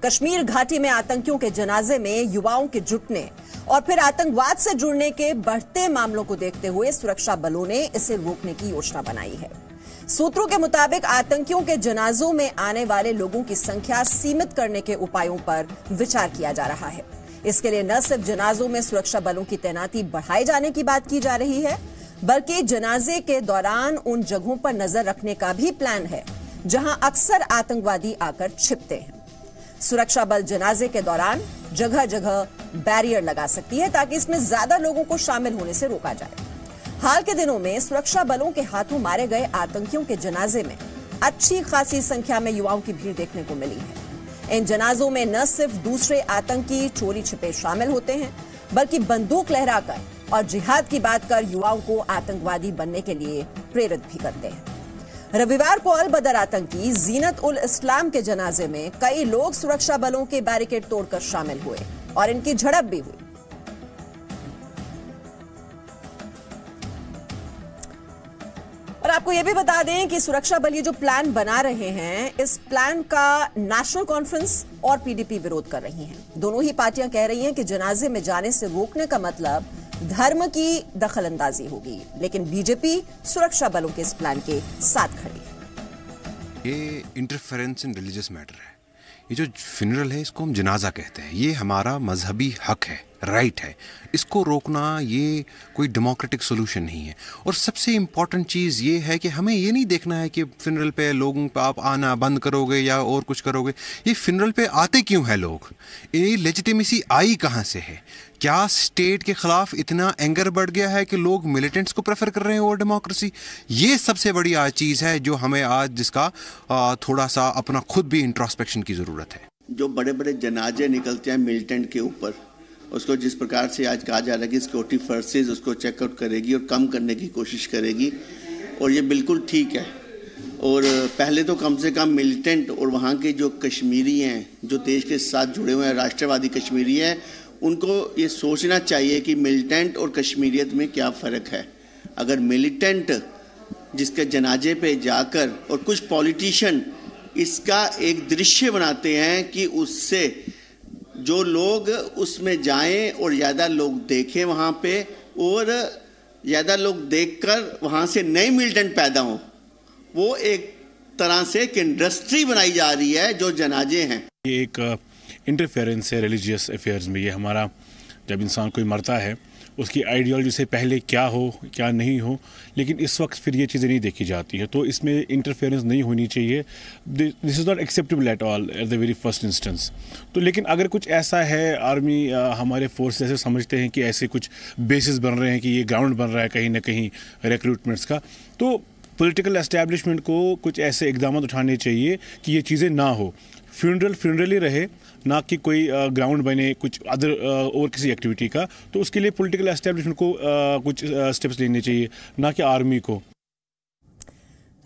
कश्मीर घाटी में आतंकियों के जनाजे में युवाओं के जुटने और फिर आतंकवाद से जुड़ने के बढ़ते मामलों को देखते हुए सुरक्षा बलों ने इसे रोकने की योजना बनाई है। सूत्रों के मुताबिक आतंकियों के जनाजों में आने वाले लोगों की संख्या सीमित करने के उपायों पर विचार किया जा रहा है। इसके लिए न सिर्फ जनाजों में सुरक्षा बलों की तैनाती बढ़ाए जाने की बात की जा रही है, बल्कि जनाजे के दौरान उन जगहों पर नजर रखने का भी प्लान है जहां अक्सर आतंकवादी आकर छिपते हैं। सुरक्षा बल जनाजे के दौरान जगह जगह बैरियर लगा सकती है ताकि इसमें ज्यादा लोगों को शामिल होने से रोका जाए। हाल के दिनों में सुरक्षा बलों के हाथों मारे गए आतंकियों के जनाजे में अच्छी खासी संख्या में युवाओं की भीड़ देखने को मिली है। इन जनाजों में न सिर्फ दूसरे आतंकी चोरी छिपे शामिल होते हैं, बल्कि बंदूक लहराकर और जिहाद की बात कर युवाओं को आतंकवादी बनने के लिए प्रेरित भी करते हैं। रविवार को अल बदर आतंकी जीनत उल इस्लाम के जनाजे में कई लोग सुरक्षा बलों के बैरिकेड तोड़कर शामिल हुए और इनकी झड़प भी हुई। और आपको यह भी बता दें कि सुरक्षा बल ये जो प्लान बना रहे हैं, इस प्लान का नेशनल कॉन्फ्रेंस और पीडीपी विरोध कर रही हैं। दोनों ही पार्टियां कह रही हैं कि जनाजे में जाने से रोकने का मतलब धर्म की दखलंदाजी होगी, लेकिन बीजेपी सुरक्षा बलों के इस प्लान के साथ खड़ी है। ये इंटरफेरेंस इन रिलीजियस मैटर है। ये जो फ्यूनरल है इसको हम जनाजा कहते हैं। ये हमारा मजहबी हक है, राइट है। इसको रोकना ये कोई डेमोक्रेटिक सोल्यूशन नहीं है। और सबसे इम्पॉर्टेंट चीज़ ये है कि हमें ये नहीं देखना है कि फ्यूनरल पे लोगों पे आप आना बंद करोगे या और कुछ करोगे। ये फ्यूनरल पे आते क्यों हैं लोग? ये लेजिटिमेसी आई कहाँ से है? क्या स्टेट के खिलाफ इतना एंगर बढ़ गया है कि लोग मिलिटेंट्स को प्रेफर कर रहे हैं और डेमोक्रेसी? ये सबसे बड़ी आज चीज़ है जो हमें आज जिसका थोड़ा सा अपना खुद भी इंट्रोस्पेक्शन की ज़रूरत है। जो बड़े बड़े जनाजे निकलते हैं मिलिटेंट के ऊपर, उसको जिस प्रकार से आज कहा जा रहा है कि सिक्योरिटी फोर्सेस उसको चेकआउट करेगी और कम करने की कोशिश करेगी, और ये बिल्कुल ठीक है। और पहले तो कम से कम मिलिटेंट और वहाँ के जो कश्मीरी हैं, जो देश के साथ जुड़े हुए हैं, राष्ट्रवादी कश्मीरी हैं, उनको ये सोचना चाहिए कि मिलिटेंट और कश्मीरियत में क्या फ़र्क है। अगर मिलिटेंट जिसके जनाजे पे जाकर और कुछ पॉलिटिशियन इसका एक दृश्य बनाते हैं कि उससे जो लोग उसमें जाएं और ज़्यादा लोग देखें वहाँ पे, और ज़्यादा लोग देखकर वहाँ से नए मिलिटेंट पैदा हों, वो एक तरह से एक इंडस्ट्री बनाई जा रही है जो जनाजे हैं। ये एक इंटरफेरेंस है रिलीजियस अफेयर्स में। ये हमारा जब इंसान कोई मरता है उसकी आइडियोलॉजी से पहले क्या हो क्या नहीं हो, लेकिन इस वक्त फिर ये चीज़ें नहीं देखी जाती है, तो इसमें इंटरफेरेंस नहीं होनी चाहिए। This is not acceptable at all at the very first instance. तो लेकिन अगर कुछ ऐसा है, आर्मी हमारे फोर्स ऐसे समझते हैं कि ऐसे कुछ बेसिस बन रहे हैं कि ये ग्राउंड बन रहा है कहीं ना कहीं रिक्रूटमेंट्स का, तो पॉलिटिकल एस्टैब्लिशमेंट को कुछ ऐसे इकदाम उठाने चाहिए कि ये चीज़ें ना हो। फ्यूनरल ही रहे, ना कि कोई ग्राउंड बने कुछ अदर और किसी एक्टिविटी का। तो उसके लिए पॉलिटिकल एस्टैब्लिशमेंट को कुछ स्टेप्स लेने चाहिए, ना कि आर्मी को।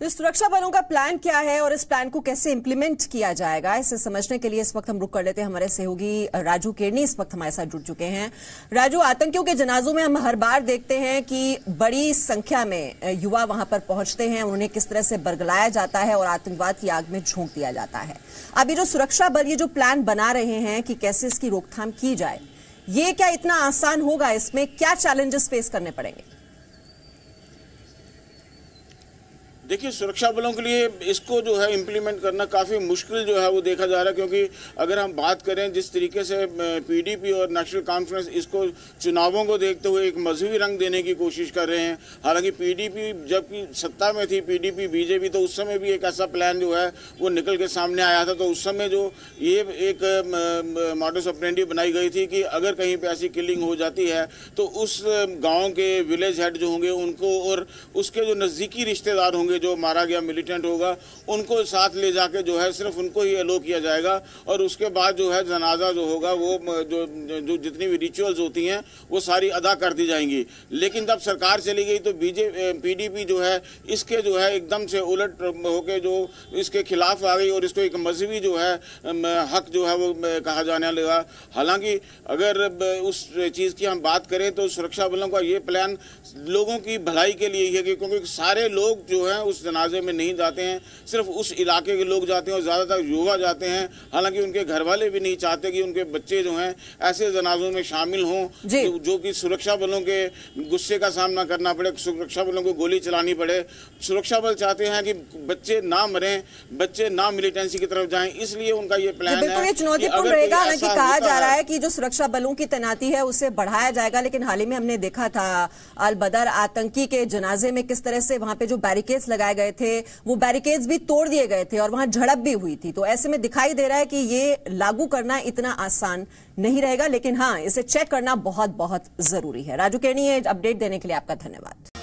तो सुरक्षा बलों का प्लान क्या है और इस प्लान को कैसे इंप्लीमेंट किया जाएगा, इसे समझने के लिए इस वक्त हम रुक कर लेते हैं। हमारे सहयोगी राजू केरनी इस वक्त हमारे साथ जुड़ चुके हैं। राजू, आतंकियों के जनाजों में हम हर बार देखते हैं कि बड़ी संख्या में युवा वहां पर पहुंचते हैं, उन्हें किस तरह से बरगलाया जाता है और आतंकवाद की आग में झोंक दिया जाता है। अब ये जो सुरक्षा बल ये जो प्लान बना रहे हैं कि कैसे इसकी रोकथाम की जाए, ये क्या इतना आसान होगा? इसमें क्या चैलेंजेस फेस करने पड़ेंगे? देखिए, सुरक्षा बलों के लिए इसको जो है इम्प्लीमेंट करना काफ़ी मुश्किल जो है वो देखा जा रहा है, क्योंकि अगर हम बात करें जिस तरीके से पीडीपी और नेशनल कॉन्फ्रेंस इसको चुनावों को देखते हुए एक मजहबी रंग देने की कोशिश कर रहे हैं। हालांकि पीडीपी जबकि सत्ता में थी, पीडीपी बीजेपी, तो उस समय भी एक ऐसा प्लान जो है वो निकल के सामने आया था। तो उस समय जो ये एक मॉडस ऑपरेंडी बनाई गई थी कि अगर कहीं पर ऐसी किलिंग हो जाती है तो उस गाँव के विलेज हेड जो होंगे उनको और उसके जो नज़दीकी रिश्तेदार होंगे जो मारा गया मिलिटेंट होगा उनको साथ ले जाके जो है सिर्फ उनको ही अलो किया जाएगा, और उसके बाद जो है जनाजा जो होगा वो जो जितनी भी रिचुअल्स होती हैं वो सारी अदा कर दी जाएंगी। लेकिन जब सरकार चली गई तो पीडीपी जो है इसके जो है एकदम से उलट होके जो इसके खिलाफ आ गई और इसको एक मजहबी जो है हक जो है वो कहा जाने लगा। हालांकि अगर उस चीज़ की हम बात करें तो सुरक्षा बलों का ये प्लान लोगों की भलाई के लिए ही है, क्योंकि सारे लोग जो हैं उस जनाजे में नहीं जाते हैं, सिर्फ उस इलाके के लोग जाते हैं और ज़्यादातर युवा जाते हैं। हालांकि उनके घर वाले भी नहीं चाहते कि उनके बच्चे जो हैं ऐसे जनाजों में शामिल हों जो कि सुरक्षा बलों के गुस्से का सामना करना पड़े, सुरक्षा बलों को गोली चलानी पड़े। सुरक्षा बल चाहते हैं कि बच्चे ना मरें, बच्चे ना मिलिटेंसी की तरफ जाएं, इसलिए उनका ये प्लान है। बिल्कुल ये चुनौतीपूर्ण रहेगा। हालांकि कहा जा रहा है कि जो सुरक्षा बलों की तैनाती है उसे बढ़ाया जाएगा, लेकिन हाल ही में हमने देखा था अल बदर आतंकी के जनाजे में किस तरह से वहां पे जो बैरिकेड्स लगाए गए थे वो बैरिकेड्स भी तोड़ दिए गए थे और वहां झड़प भी हुई थी। तो ऐसे में दिखाई दे रहा है कि ये लागू करना इतना आसान नहीं रहेगा, लेकिन हाँ इसे चेक करना बहुत बहुत जरूरी है। राजू केनी, ये अपडेट देने के लिए आपका धन्यवाद।